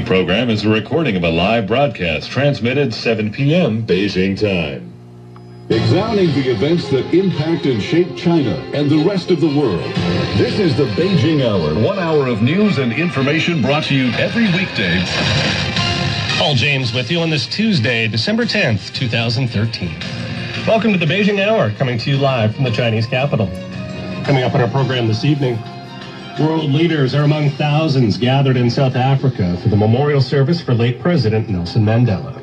The program is a recording of a live broadcast transmitted 7 p.m. Beijing time. Examining the events that impact and shape China and the rest of the world. This is the Beijing Hour. 1 hour of news and information brought to you every weekday. Paul James with you on this Tuesday, December 10th, 2013. Welcome to the Beijing Hour, coming to you live from the Chinese capital. Coming up on our program this evening, world leaders are among thousands gathered in South Africa for the memorial service for late President Nelson Mandela.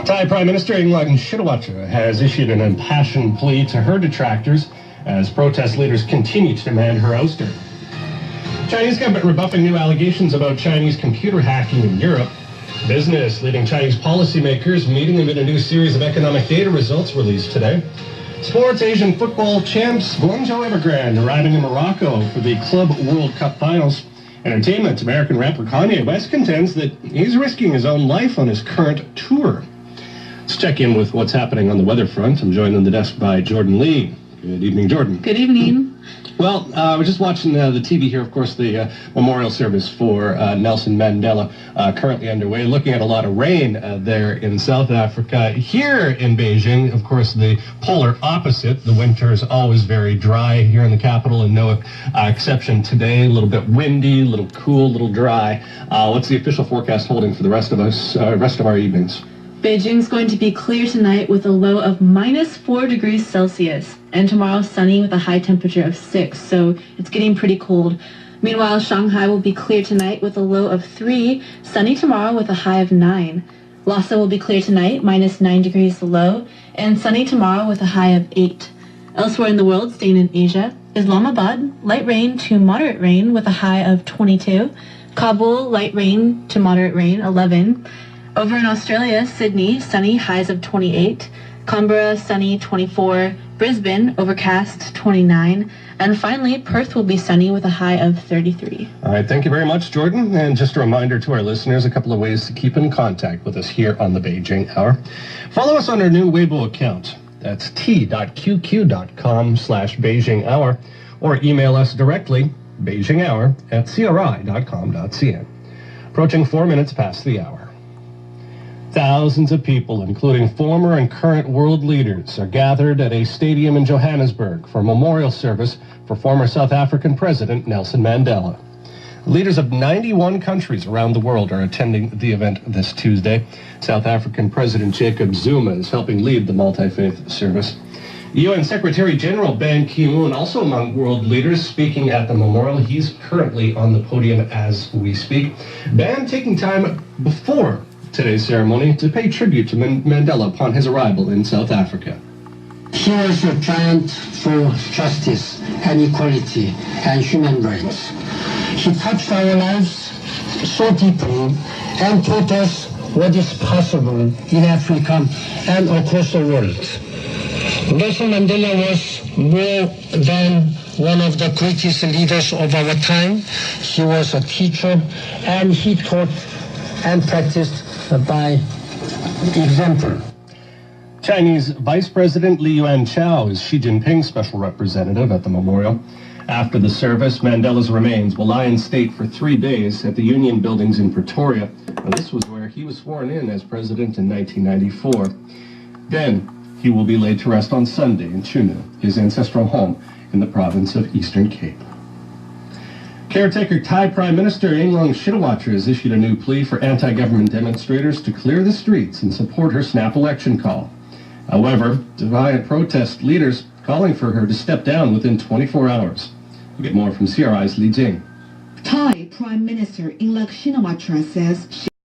Thai Prime Minister Yingluck Shinawatra has issued an impassioned plea to her detractors as protest leaders continue to demand her ouster. Chinese government rebuffing new allegations about Chinese computer hacking in Europe. Business leading Chinese policymakers meeting amid a new series of economic data results released today. Sports, Asian football champs Guangzhou Evergrande arriving in Morocco for the Club World Cup Finals. Entertainment, American rapper Kanye West contends that he's risking his own life on his current tour. Let's check in with what's happening on the weather front. I'm joined on the desk by Jordan Lee. Good evening, Jordan. Good evening. Well, I was just watching the TV here, of course, the memorial service for Nelson Mandela currently underway, looking at a lot of rain there in South Africa. Here in Beijing, of course, the polar opposite. The winter is always very dry here in the capital, and no exception today. A little bit windy, a little cool, a little dry. What's the official forecast holding for the rest of our evenings? Beijing's going to be clear tonight with a low of -4 degrees Celsius, and tomorrow sunny with a high temperature of 6, so it's getting pretty cold. Meanwhile, Shanghai will be clear tonight with a low of 3, sunny tomorrow with a high of 9. Lhasa will be clear tonight, -9 degrees low, and sunny tomorrow with a high of 8. Elsewhere in the world, staying in Asia, Islamabad, light rain to moderate rain with a high of 22. Kabul, light rain to moderate rain, 11. Over in Australia, Sydney, sunny, highs of 28. Canberra, sunny, 24. Brisbane, overcast, 29. And finally, Perth will be sunny with a high of 33. All right, thank you very much, Jordan. And just a reminder to our listeners, a couple of ways to keep in contact with us here on the Beijing Hour. Follow us on our new Weibo account. That's t.qq.com/Beijing Hour, or email us directly, beijinghour@cri.com.cn. Approaching 4 minutes past the hour. Thousands of people, including former and current world leaders, are gathered at a stadium in Johannesburg for a memorial service for former South African President Nelson Mandela. Leaders of 91 countries around the world are attending the event this Tuesday. South African President Jacob Zuma is helping lead the multi-faith service. UN Secretary General Ban Ki-moon, also among world leaders, speaking at the memorial. He's currently on the podium as we speak. Ban taking time before today's ceremony to pay tribute to Mandela upon his arrival in South Africa. He was a giant for justice and equality and human rights. He touched our lives so deeply and taught us what is possible in Africa and across the world. Nelson Mandela was more than one of the greatest leaders of our time. He was a teacher, and he taught and practiced by example. Chinese Vice President Li Yuanchao is Xi Jinping's special representative at the memorial. After the service, Mandela's remains will lie in state for 3 days at the Union Buildings in Pretoria. Now, this was where he was sworn in as president in 1994. Then he will be laid to rest on Sunday in Chunu, his ancestral home in the province of Eastern Cape. Caretaker Thai Prime Minister Yingluck Shinawatra has issued a new plea for anti-government demonstrators to clear the streets and support her snap election call. However, defiant protest leaders calling for her to step down within 24 hours. We'll get more from CRI's Li Jing. Thai Prime Minister Yingluck Shinawatra says